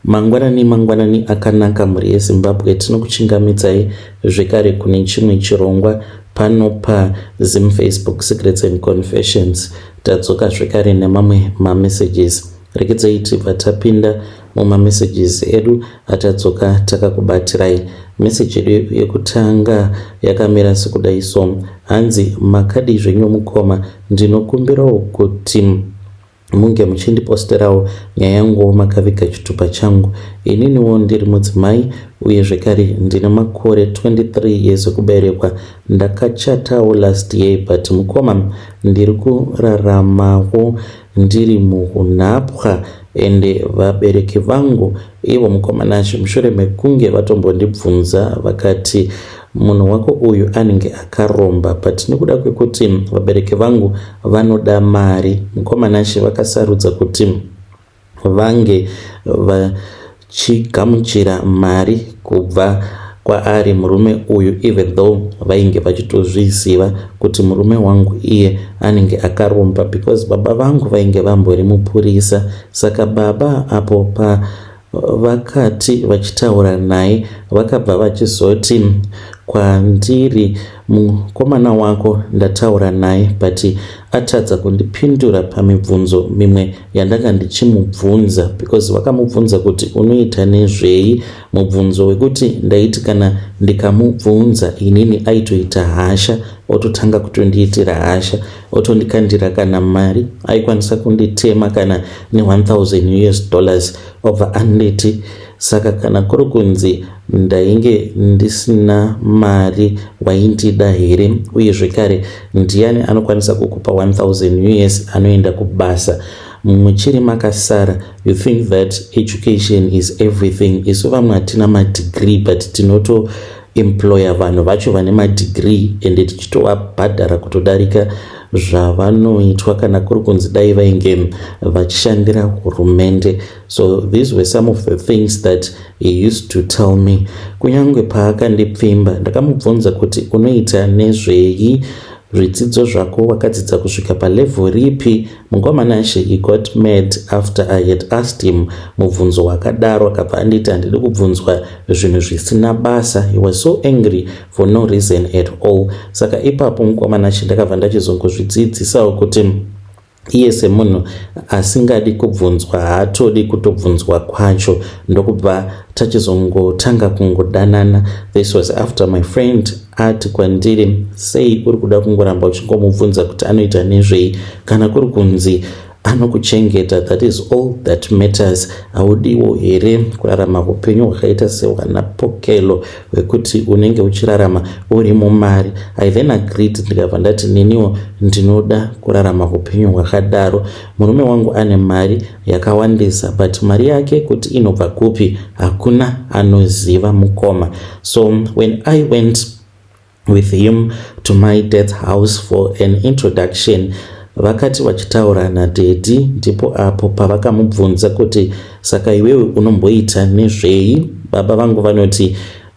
Mangwanani akanaka mhuri yeZimbabwe. Tinokuchingamidzai zvekare kune chimwe chirongwa pano paZim Facebook Secrets and Confessions. Tadzoka zvekare nemamwe mamessages. Rekedzai tibva tapinda mumamessages edu atadzoka takakubatirai. Message edu yekutanga yakamira sekudai so: hanzi makadi zvenyu mukoma, ndinokumbirawo kuti munge muchindiposterawo nyaya yangu makaviga chitupa changu. Ininiwo ndiri mudzimai uye zvekare ndine makore 23 years okuberekwa. Ndakachatawo last year but mukoma ndiri kuraramawo ndiri muunapwa ende vabereki vangu ivo mukomanashi mushure mekunge vatombondibvunza vakati munhu wako uyu anenge akaromba, but nekuda kwekuti vabereki vangu vanoda mari, mukomanashi vakasarudza kuti vange vachigamuchira mari kubva kwaari murume uyu, even though vainge vachitozviziva kuti murume wangu iye anenge akaromba, because baba vangu vainge vambori mupurisa. Saka baba apo vakati vachitaura naye vakabva vachizoti kwandiri, mukomana wako ndataura naye but atadza kundipindura pamibvunzo mimwe yandanga ndichimubvunza, because vakamubvunza kuti unoita nezvei, mubvunzo wekuti ndaiti kana ndikamubvunza inini aitoita hasha, ototanga kutondiitira hasha, otondikandira kana mari aikwanisa kunditema kana ne$1,000 obva anditi. Saka kana kuri kunzi ndainge ndisina mari waindida here, uye zvekare ndiani anokwanisa kukupa $1,000 anoenda kubasa muchiri makasara? You think that education is everything. Isu vamwe hatina madegree but tinoto employer vanhu vacho vane madegree ende tichitovabhadhara kutodarika zvavanoitwa kana kuri kunzi dai vainge vachishandira hurumende. So these were some of the things that he used to tell me. Kunyange paakandipfimba ndakamubvunza kuti unoita nezvei, zvidzidzo zvako wakadzidza kusvika palevel ripi? Mukomanashi he got mad after I had asked him mubvunzo wakadaro, akabva anditi handidi kubvunzwa zvinhu zvisina basa. He was so angry for no reason at all. Saka ipapo mukomanashi ndakabva ndachizongozvidzidzisawo kuti iye semunhu asingadi kubvunzwa haatodi kutobvunzwa kwacho, ndokubva tachizongotanga kungodanana. This was after my friend ati kwandiri, sei uri kuda kungoramba uchingomubvunza kuti anoita nezvei, kana kuri kunzi anokuchengeta, that is all that matters. Haudiwo here kurarama upenyu hwakaita sehwana pokelo wekuti unenge uchirarama uri mumari? I then agreed, ndikabva ndati neniwo ndinoda kurarama upenyu hwakadaro. Murume wangu ane mari yakawandisa but mari yake kuti inobva kupi hakuna anoziva mukoma. So when I went with him to my dad's house for an introduction, vakati vachitaura nadhedhi, ndipo apo pavakamubvunza kuti saka iwewe unomboita nezvei? Baba vangu vanoti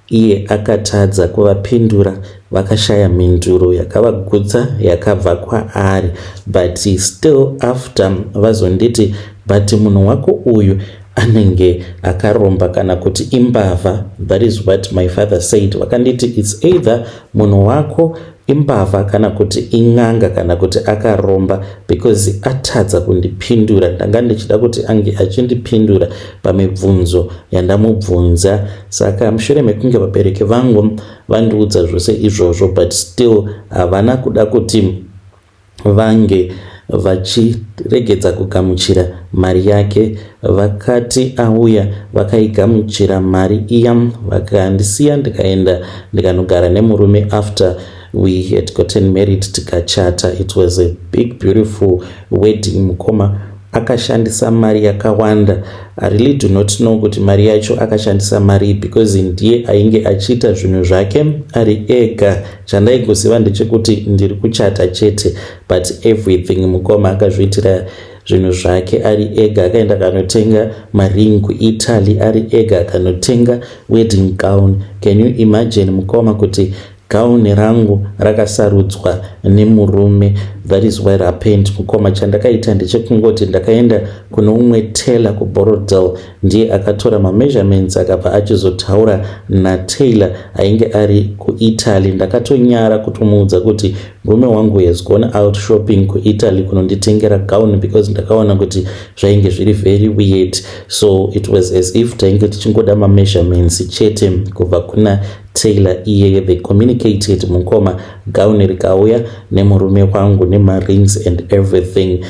iye akatadza kuvapindura, vakashaya mhinduro yakavagutsa yakabva kwaari, but still after vazonditi but munhu wako uyu anenge akaromba kana kuti imbavha. That is what my father said. Vakanditi it's either munhu wako imbavha kana kuti ing'anga kana kuti akaromba, because atadza kundipindura. Ndanga ndichida kuti ange achindipindura pamibvunzo yandamubvunza. Saka mushure mekunge vabereki vangu vandiudza zvose izvozvo but still havana kuda kuti vange vachiregedza kugamuchira mari yake. Vakati auya vakaigamuchira mari iya, vakandisiya ndikaenda ndikanogara nemurume after we had gotten married tikachata. It was a big beautiful wedding. Mukoma akashandisa mari yakawanda. I really do not know kuti mari yacho akashandisa mari because ndiye ainge achiita zvinhu zvake ari ega. Chandaingoziva ndechekuti ndiri kuchata chete but everything mukoma akazviitira zvinhu zvake ari ega. Akaenda kanotenga maring kuItaly ari ega, akanotenga wedding gown. Can you imagine mukoma kuti gauni rangu rakasarudzwa nemurume. That is what happened. Mukoma chandakaita ndechekungoti ndakaenda kuno umwe tailor kuBorodale, ndiye akatora measurements akabva achizotaura naTailor ainge ari kuItaly. Ndakatonyara kutomuudza kuti murume wangu has gone out shopping kuItaly kunonditengera gauni because ndakaona kuti zvainge zviri very weird. So it was as if tainge tichingoda measurements chete kubva kuna Tailor iye. They communicated. Mukoma gauni rikauya nemurume wangu rings and everything,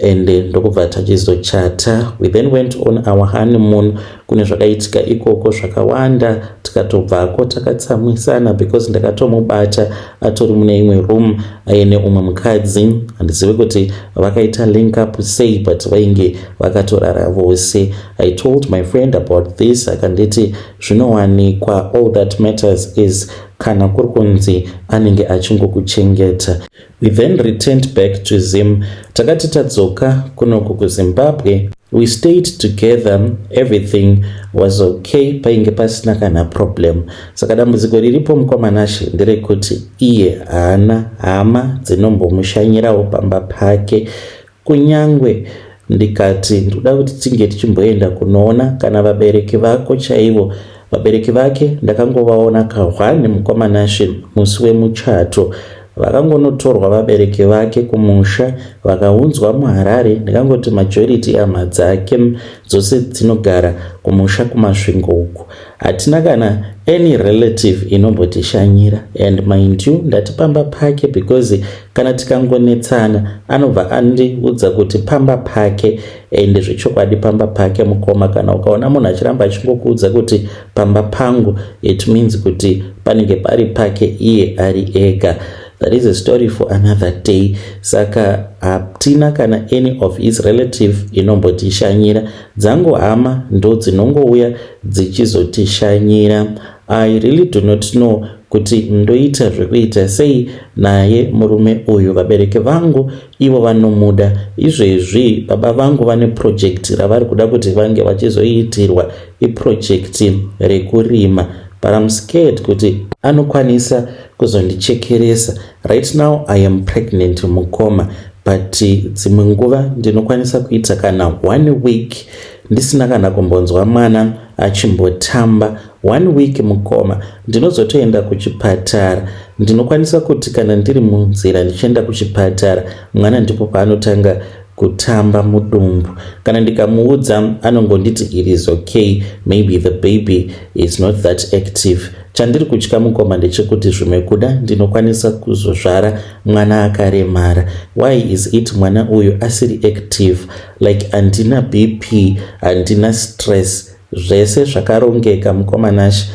and ndokubva tachizochata. We then went on our honeymoon. Kune zvakaitika ikoko zvakawanda, tikatobvako takatsamwisana because ndakatomubata atori mune imwe room aine umwe mukadzi. Handizivi kuti vakaita link up sei, but vainge vakatorara vose. I told my friend about this, akanditi zvinowanikwa, all that matters is kana kuri kunzi anenge achingokuchengeta. We then returned back to Zim. Takati tadzoka kunoku kuZimbabwe. We stayed together, everything was okay, painge pasina kana problem. Saka dambudziko riripo mukomanashe nderekuti iye haana hama dzinombomushanyirawo pamba pake. Kunyangwe ndikati ndoda kuti tinge tichimboenda kunoona kana vabereki vako chaivo. Vabereki vake ndakangovaona kahwani mukomanashe musi wemuchato. Vakangonotorwa vabereki vake kumusha vakaunzwa muHarare. Ndakangoti majority yehama dzake dzose dzinogara kumusha kumasvingo uku. Hatina kana any relative inombotishanyira, and mind you ndati pamba pake because kana tikangonetsana anobva andiudza kuti pamba pake, and zvechokwadi pamba pake. Mukoma kana ukaona munhu achiramba achingokuudza kuti pamba pangu, it means kuti panenge pari pake iye ari ega. That is a story for another day. Saka hatina kana any of his relative inombotishanyira. Dzangu hama ndo dzinongouya dzichizotishanyira. I really do not know kuti ndoita zvekuita sei naye murume uyu. Vabereki vangu ivo vanomuda. Izvezvi baba vangu vane project ravari kuda kuti vange vachizoitirwa, iproject rekurima. But I'm scared kuti anokwanisa kuzondichekeresa. Right now I am pregnant Mukoma, but dzimwe nguva ndinokwanisa kuita kana 1 week ndisina kana kumbonzwa mwana achimbotamba. 1 week Mukoma ndinozotoenda kuchipatara. Ndinokwanisa kuti kana ndiri munzira ndichienda kuchipatara mwana ndipo paanotanga kutamba mudumbu. Kana ndikamuudza anongonditi it is okay, maybe the baby is not that active. Chandiri kutya Mukoma ndechekuti zvimwe kuda ndinokwanisa kuzozvara mwana akaremara. Why is it mwana uyu asiri active? Like andina BP, andina stress, zvese zvakarongeka Mukomanashi.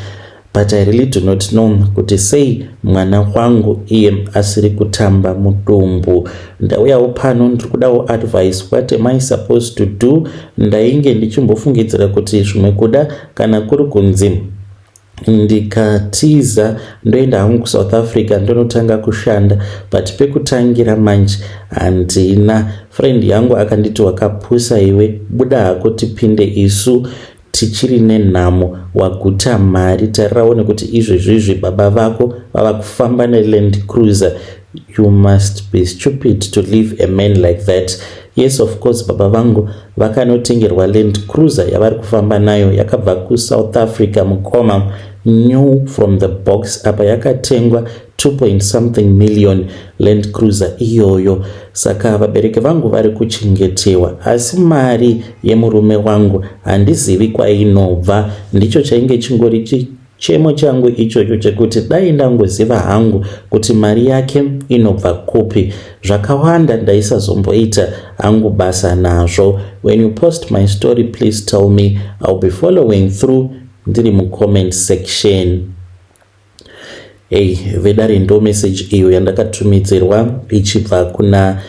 But I really do not know kuti sei mwana wangu iye asiri kutamba mudumbu. Ndauyawo pano ndikudawo advice. What am I supposed to do? Ndainge ndichimbofungidzira kuti zvimwe kuda kana kuri kunzi ndikatiza ndoenda hangu kuSouth Africa ndonotanga kushanda, but pekutangira manje handina. Friend yangu akanditi wakapusa iwe, buda hako tipinde isu tichiri nenhamo waguta mari. Tarirawo nekuti izvezvizvi baba vako vava kufamba neLand Cruiser. You must be stupid to leave a man like that. Yes, of course, baba vangu vakanotengerwa Land Cruiser yavari kufamba nayo, yakabva kuSouth Africa Mukoma, new from the box. Apa yakatengwa 2.something million Land Cruiser iyoyo. Saka vabereki vangu vari kuchengetewa, asi mari yemurume wangu handizivi kwainobva. Ndicho chainge chingori chemo changu ichocho chekuti dai ndangoziva hangu kuti mari yake inobva kupi, zvakawanda ndaisazomboita hangu basa nazvo. When you post my story, please tell me. I'll be following through ndiri mucomment section. Hey, vedare ndo message iyo yandakatumidzirwa ichibva kuna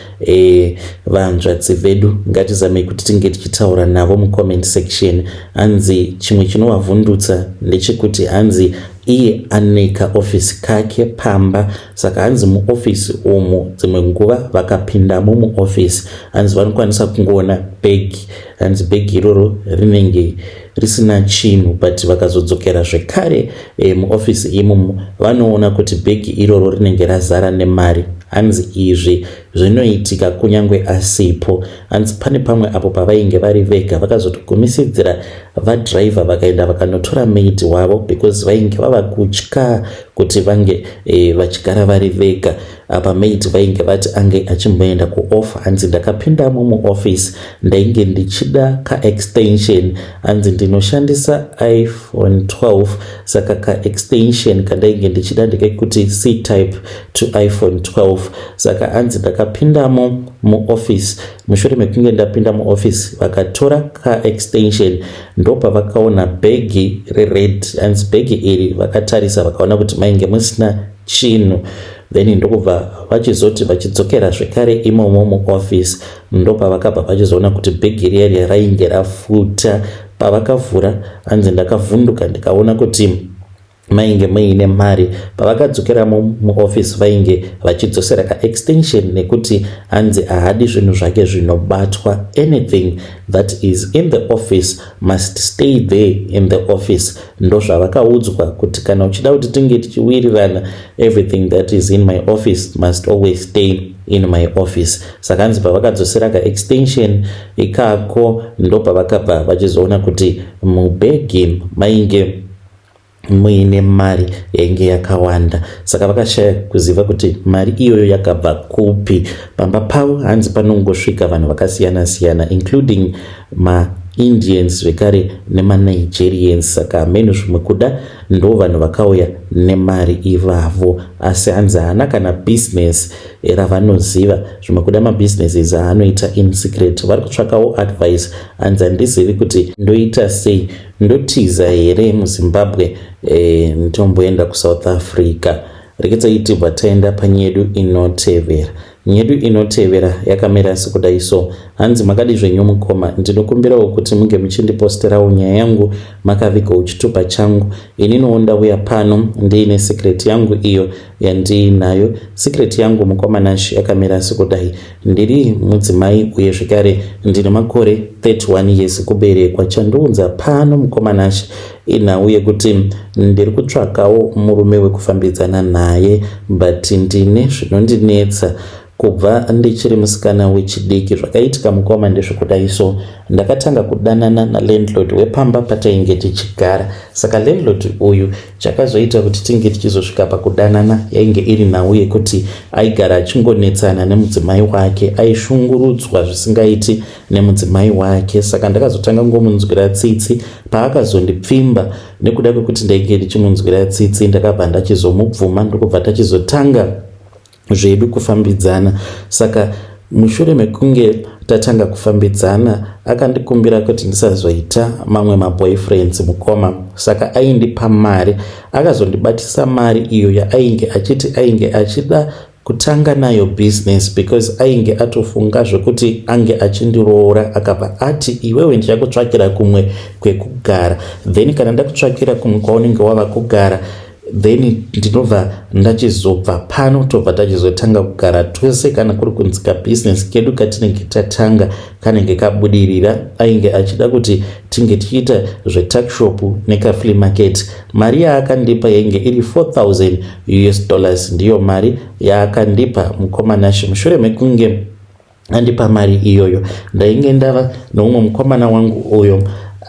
vanzvadzi vedu. Ngatizame kuti tinge tichitaura navo mucomment section. Hanzi chimwe chinovavhundutsa ndechekuti hanzi iye aneka ofisi kake pamba. Saka hanzi muofisi umu dzimwe nguva vakapindamo muofisi hanzi vanokwanisa kungoona bhegi, hanzi bhegi iroro rinenge risina chinhu, but vakazodzokera zvekare muofisi imomo vanoona kuti bhegi iroro rinenge razara nemari. Hanzi izvi zvinoitika kunyangwe asipo. Hanzi pane pamwe apo pavainge vari vega vakazotogumisidzira vadhiraivha vakaenda vakanotora maid wavo because vainge vava kutya kuti vange vachigara vari vega. Apa maid vainge vati ange achimboenda kuofa. Hanzi ndakapindamo muofisi ndainge ndichida kaextension, hanzi ndinoshandisa iPhone 12 saka kaextension kandainge ndichida ndekekuti C-type to iPhone 12. Saka hanzi ndakapindamo muofisi. Mushure mekunge ndapinda muofisi vakatora kaextension ndopa vakaona bhegi rered. Hanzi bhegi iri vakatarisa vakaona kuti mainge musina chinhu, then ndokubva vachizoti vachidzokera zvekare imomo muofisi ndopa vakabva vachizoona kuti bhegi riya rainge rafuta. Pavakavhura hanzi ndakavhunduka ndikaona kuti mainge muine mari. Pavakadzokeramo muofisi vainge vachidzosera kaextension nekuti hanzi haadi zvinhu zvake zvinobatwa. Anything that is in the office must stay there in the office. Ndo zvavakaudzwa kuti kana uchida kuti tinge tichiwirirana, everything that is in my office must always stay in my office. Saka hanzi pavakadzosera kaextension ikako ndopa vakabva vachizoona kuti mubhegi mainge muine mari yainge yakawanda. Saka vakashaya kuziva kuti mari iyoyo yakabva kupi. Pamba pavo hanzi panongosvika vanhu vakasiyana siyana including Indians zvekare Nigerians. Saka hameno zvimwe kuda ndo vanhu vakauya nemari ivavo, asi hanzi hana kana business ravanoziva. Zvimwe kuda mabusinesses anoita in secret. Vari kutsvakawo advice. Hanzi handizivi kuti ndoita sei, ndotiza here muZimbabwe nditomboenda kuSouth Africa. Rekedzaitirwa taenda panyedu inotevera. Nyedu inotevera yakamira sekudai so. Hanzi makadi zvenyu mukoma, ndinokumbirawo kuti munge muchindiposterawo nyaya yangu makavigawo chitupa changu. Inini ndauya pano ndiine secret yangu iyo yandiinayo. Secret yangu mukomanashi yakamira sekudai. Ndiri mudzimai uye zvekare ndine makore 31 years kuberekwa. Chandounza pano mukomanashi inhauye kuti ndiri kutsvakawo murume wekufambidzana naye, but ndine zvinondinetsa kubva ndichiri musikana wechidiki. Zvakaitika mukoma ndezvekudai so ndakatanga kudanana nalandlord wepamba patainge tichigara. Saka landlord uyu chakazoita kuti tinge tichizosvika pakudanana yainge iri nhau yekuti aigara achingonetsana nemudzimai wake, aishungurudzwa zvisingaiti nemudzimai wake. Saka ndakazotanga ngomunzwira tsitsi. Paakazondipfimba nekuda kwekuti ndainge ndichimunzwira tsitsi, ndakabva ndachizomubvuma ndokubva tachizotanga zvedu kufambidzana. Saka mushure mekunge tatanga kufambidzana akandikumbira kuti ndisazoita mamwe maboyfriends mukoma. Saka aindipa mari, akazondibatisa mari iyo yainge achiti ainge achida kutanga nayo business because ainge atofunga zvekuti ange achindiroora. Akabva ati iwewe ndichakutsvakira kumwe kwekugara, then kana ndakutsvakira kumwe kwaunenge wava kugara then ndinobva ndachizobva pano tobva tachizotanga kugara twese. Kana kuri kunzika business kedu katinenge tatanga kanenge kabudirira, ainge achida kuti tinge tichiita zvetuckshop nekaflea market. Mari yaakandipa yainge iri $4,000 ndiyo mari yaakandipa mukomanashi. Mushure mekunge andipa mari iyoyo ndainge ndava noumwe mukomana wangu uyo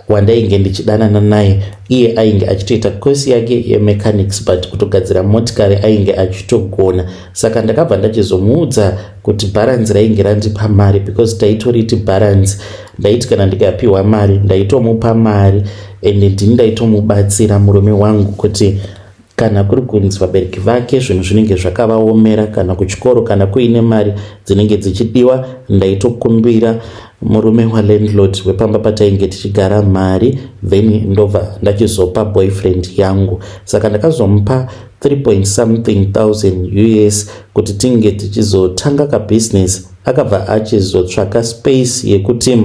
wandainge ndichidanana naye. Iye ainge achitoita kosi yake yemechanics but kutogadzira motikari ainge achitogona. Saka ndakabva ndachizomuudza kuti balance rainge randipa mari because taitoriti balance. Ndaiti kana ndikapiwa mari ndaitomupa mari ende ndini ndaitomubatsira murume wangu kuti kana kuri kunzi vabereki vake zvinhu zvinenge zvakavaomera, kana kuchikoro kana kuine mari dzinenge dzichidiwa, ndaitokumbira murume walandlord wepamba patainge tichigara mari, then ndobva ndachizopa boyfriend yangu. Saka ndakazomupa 3 thousand US kuti tinge tichizotanga kabusiness. Akabva achizotsvaka space yekuti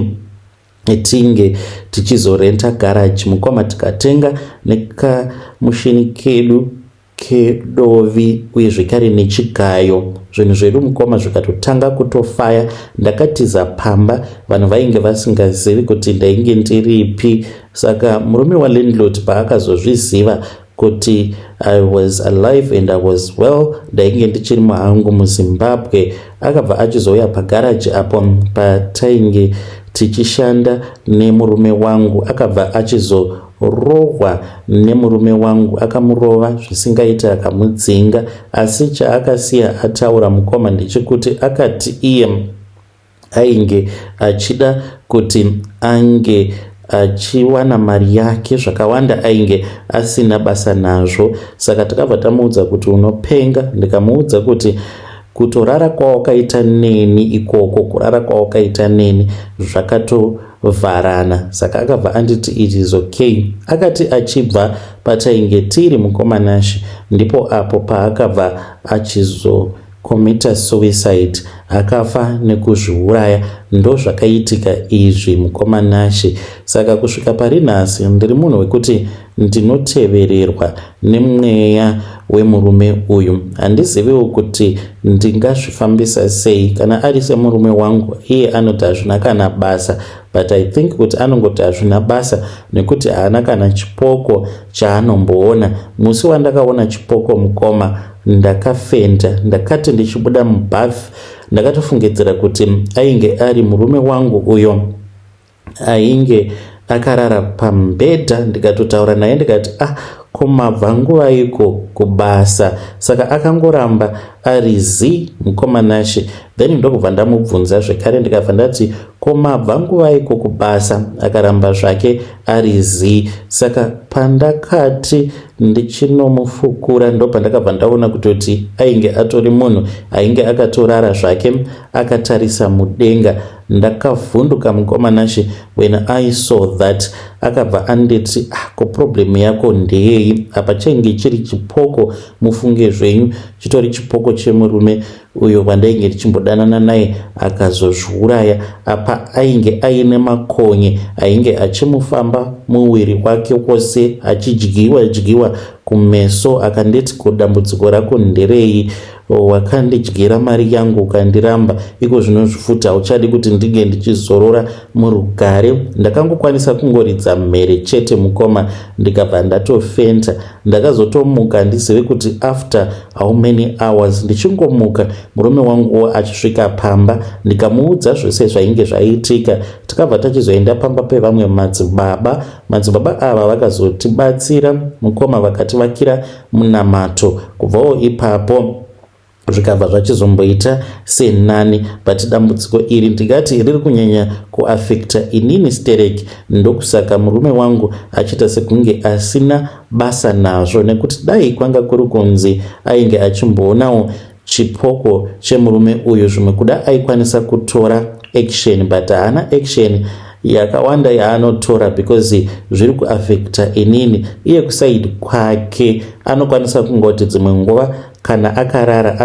tinge tichizorenta garaji. Mukoma tikatenga nekamushini kedu kedovi uye zvekare nechigayo, zvinhu zvedu mukoma zvikatotanga kutofaya. Ndakatiza pamba, vanhu vainge vasingazivi kuti ndainge ndiripi. Saka murume walandlord paakazozviziva kuti I was alive and I was well, ndainge ndichiri muhangu muZimbabwe, akabva achizouya pagaraji apo patainge tichishanda nemurume wangu. Akabva achizorohwa nemurume wangu, akamurova zvisingaiti, akamudzinga. Asi chaakasiya ataura mukoma ndechekuti akati iye ainge achida kuti ange achiwana mari yake zvakawanda, ainge asina basa nazvo. Saka takabva tamuudza kuti unopenga. Ndikamuudza kuti kutorara kwawakaita neni ikoko, kurara kwawakaita neni zvakatovharana. Saka akabva anditi it is okay. Akati achibva patainge tiri mukomanashi, ndipo apo paakabva achizocommita suicide, akafa nekuzviuraya. Ndo zvakaitika izvi mukomanashi. Saka kusvika pari nhasi ndiri munhu wekuti ndinotevererwa nemweya wemurume uyu. Handiziviwo kuti ndingazvifambisa sei kana ari semurume wangu. Iye anoti hazvina kana basa, but I think kuti anongoti hazvina basa nekuti haana kana chipoko chaanomboona. Musi wandakaona chipoko mukoma ndakafenda. Ndakati ndichibuda mubhafu ndakatofungidzira kuti ainge ari murume wangu uyo ainge akarara pambedha. Ndikatotaura naye ndikati komabva nguva iko kubasa. Saka akangoramba ari zi mukomanashi. Then ndokubva ndamubvunza zvekare ndikabva ndati komabva nguva iko kubasa, akaramba zvake ari zi. Saka pandakati ndichinomufukura ndo pandakabva ndaona kutoti ainge atori munhu ainge akatorara zvake akatarisa mudenga. Ndakavhunduka mukomanashi when I saw that. Akabva anditi ko problem yako ndeyei? Apa chainge chiri chipoko, mufunge zvenyu, chitori chipoko chemurume uyo wandainge ndichimbodanana naye akazozviuraya. Apa ainge aine makonye ainge achimufamba muviri wake wose, achidyiwa kumeso. Akanditi kudambudziko rako nderei? Wakandidyira mari yangu ukandiramba, iko zvinozvifuta hauchadi kuti ndige ndichizorora murugare. Ndakangokwanisa kungoridza mhere chete mukoma, ndikabva ndatofenta. Ndakazotomuka ndizive kuti after how many hours ndichingomuka murume wangu achisvika pamba. Ndikamuudza zvose zvainge zvaitika. Takabva tachizoenda pamba pevamwe madzibaba. Madzibaba ava vakazotibatsira mukoma, vakativakira munamato. Kubvawo ipapo zvikabva zvachizomboita senani. But dambudziko iri ndikati riri kunyanya kuafekta inini stereki. Ndokusaka murume wangu achiita sekunge asina basa nazvo, nekuti dai kwanga kuri kunzi ainge achimboonawo chipoko chemurume uyu, zvimwe kuda aikwanisa kutora action, but haana action yakawanda yaanotora because zviri kuafekta inini. Iye kusaidi kwake anokwanisa kungoti dzimwe nguva kana akarara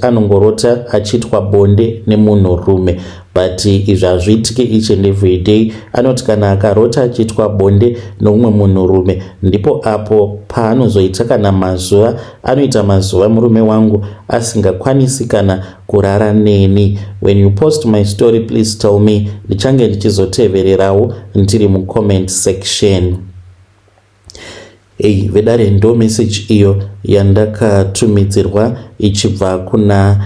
anongorota achiitwa bonde nemunhurume, but izvi hazviitike each and every day. Anoti kana akarota achiitwa bonde noumwe munhurume, ndipo apo paanozoita kana mazuva, anoita mazuva murume wangu asingakwanisi kana kurara neni. When you post my story, please tell me, ndichange ndichizotevererawo ndiri mucomment section. Vedare ndo message iyo yandakatumidzirwa ichibva kuna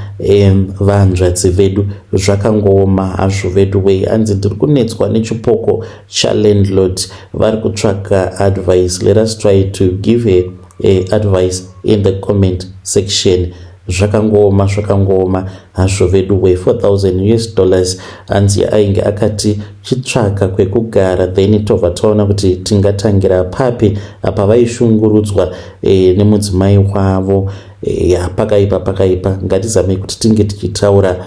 vanzvadzi vedu. Zvakangooma hazvo vedu wei, hanzi ndiri kunetswa nechipoko chalandlord, vari kutsvaka advice. Let us try to give a advice in the comment section. Zvakangooma hazvo vedu wei. $4,000 hanzi ainge akati chitsvaka kwekugara, then tobva taona kuti tingatangira papi. Apa vaishungurudzwa nemudzimai wavo. pakaipa ngatizamei kuti tinge tichitaura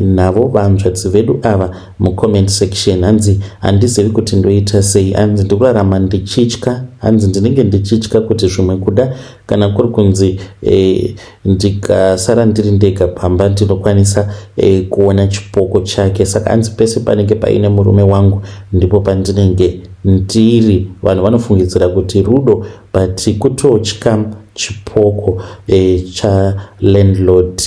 navo vanzvadzi vedu ava mucomment section. Hanzi handizivi kuti ndoita sei, hanzi ndikurarama ndichitya, hanzi ndinenge ndichitya kuti zvimwe kuda kana kuri kunzi ndikasara ndiri ndega pamba ndinokwanisa kuona chipoko chake. Saka hanzi pese panenge paine murume wangu ndipo pandinenge ndiri. Vanhu vanofungidzira kuti rudo, but kutotya chipoko chalandlord.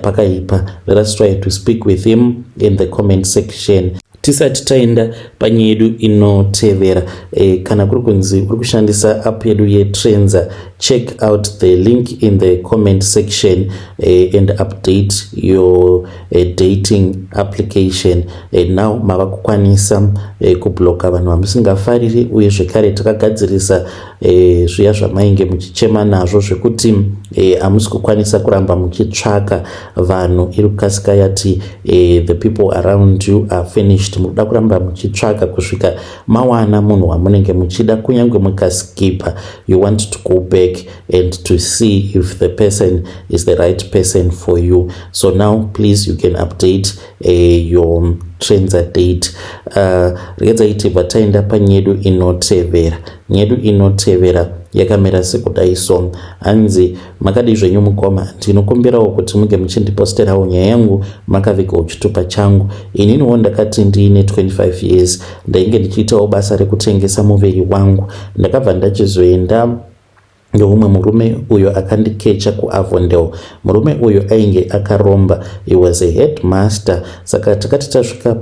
Pakaipa. Let us try to speak with him in the comment section. Tisati taenda panyaya yedu inotevera, kana kuri kunzi uri kushandisa app yedu yeTrenza, check out the link in the comment section and update your dating application. Now mava kukwanisa kubloka vanhu vamusingafariri, uye zvekare takagadzirisa zviya zvamainge muchichema nazvo zvekuti hamusi kukwanisa kuramba muchitsvaka vanhu. iri kukasika yati the people around you are finished. Munoda kuramba muchitsvaka kusvika mawana munhu wamunenge muchida, kunyange mukaskipa. You want to go back and to see if the person is the right person for you. So now please you can update your Trenza date. Regaiti vataenda panyedu inotevera. Nyedu inotevera yakamera sekudai so. Hanzi makadi zvenyu mukoma, ndinokumbirawo kuti munge muchindiposterawo nyaya yangu makavikawo chitupa changu. Ininiwo ndakati ndiine 25 years ndainge ndichiitawo basa rekutengesa muviri wangu. Ndakabva ndachizoenda ndoumwe murume uyo akandikecha kuAvondale. Murume uyo ainge akaromba, he was a headmaster. Saka takati tasvika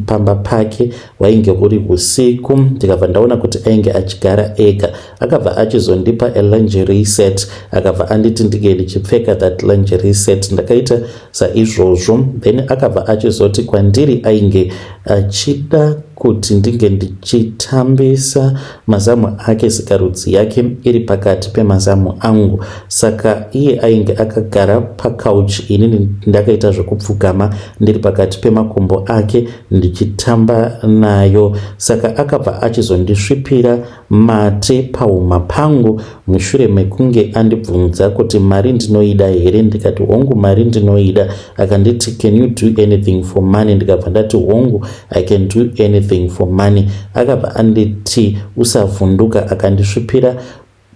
pamba pake, wainge uri usiku, ndikabva ndaona kuti ainge achigara ega. Akabva achizondipa a lingerie set, akabva anditi ndige ndichipfeka that lingerie set. Ndakaita saizvozvo. Then akabva achizoti kwandiri ainge achida kuti ndinge ndichitambisa mazamu ake, sikarudzi yake iri pakati pemazamu angu. Saka iye ainge akagara pakauchi, inini ndakaita zvekupfugama ndiri pakati pemakumbo ake ndichitamba nayo. Saka akabva achizondisvipira mate pahuma pangu mushure mekunge andibvunza kuti mari ndinoida here. Ndikati hongu mari ndinoida. Akanditi can you do anything for money? Ndikabva ndati hongu I can do anything for money. Akabva anditi usavhunduka, akandisvipira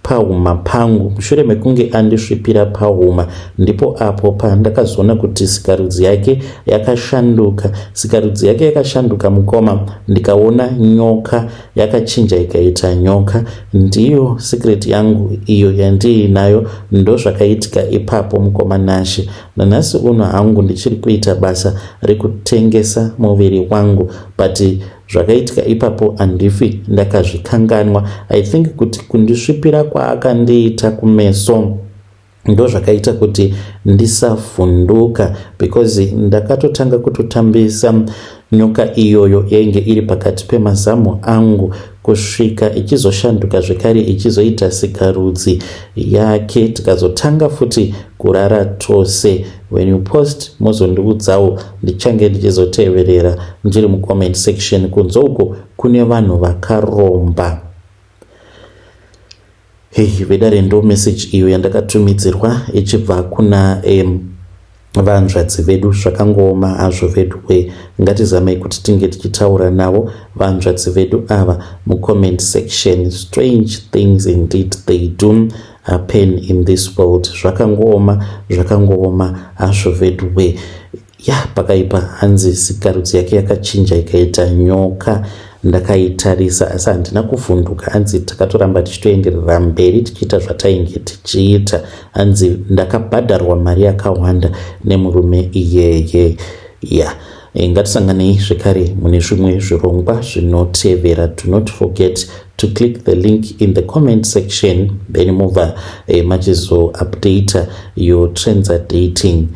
pahuma pangu. Mushure mekunge andisvipira pahuma, ndipo apo pandakazoona kuti sikarudzi yake yakashanduka. Sikarudzi yake yakashanduka mukoma, ndikaona nyoka yakachinja ikaita nyoka. Ndiyo secret yangu iyo yandiinayo, ndo zvakaitika ipapo mukoma Nashe. Nanhasi uno hangu ndichiri kuita basa rekutengesa muviri wangu, but zvakaitika ipapo handifi ndakazvikanganwa. I think kuti kundisvipira kwaakandiita kumeso ndo zvakaita kuti ndisavhunduka, because ndakatotanga kutotambisa nyoka iyoyo yainge iri pakati pemazamu angu kusvika ichizoshanduka zvekare ichizoita sikarudzi yake. Tikazotanga futi kurara tose. When you post mozondiudzawo, ndichange ndichizoteverera ndiri mucomment section. Kunze uko kune vanhu vakaromba. Vedare ndo message iyo yandakatumidzirwa ichibva kuna vanzvadzi vedu. Zvakangoma hazvo vedu ngatizamei kuti tinge tichitaura navo vanzvadzi vedu ava mucomment section. Strange things indeed they do happen in this world. Zvakangoma hazvo vedu pakaipa. Hanzi sikarudzi yake yakachinja ikaita nyoka. Ndakaitarisa asi handina kuvhunduka. Hanzi takatoramba tichitoenderera mberi tichiita zvatainge tichiita. Hanzi ndakabhadharwa mari yakawanda nemurume iyeye. Ngatisanganei zvekare mune zvimwe zvirongwa zvinotevera. Do not forget to click the link in the comment section, then move machizo update your Trenza dating.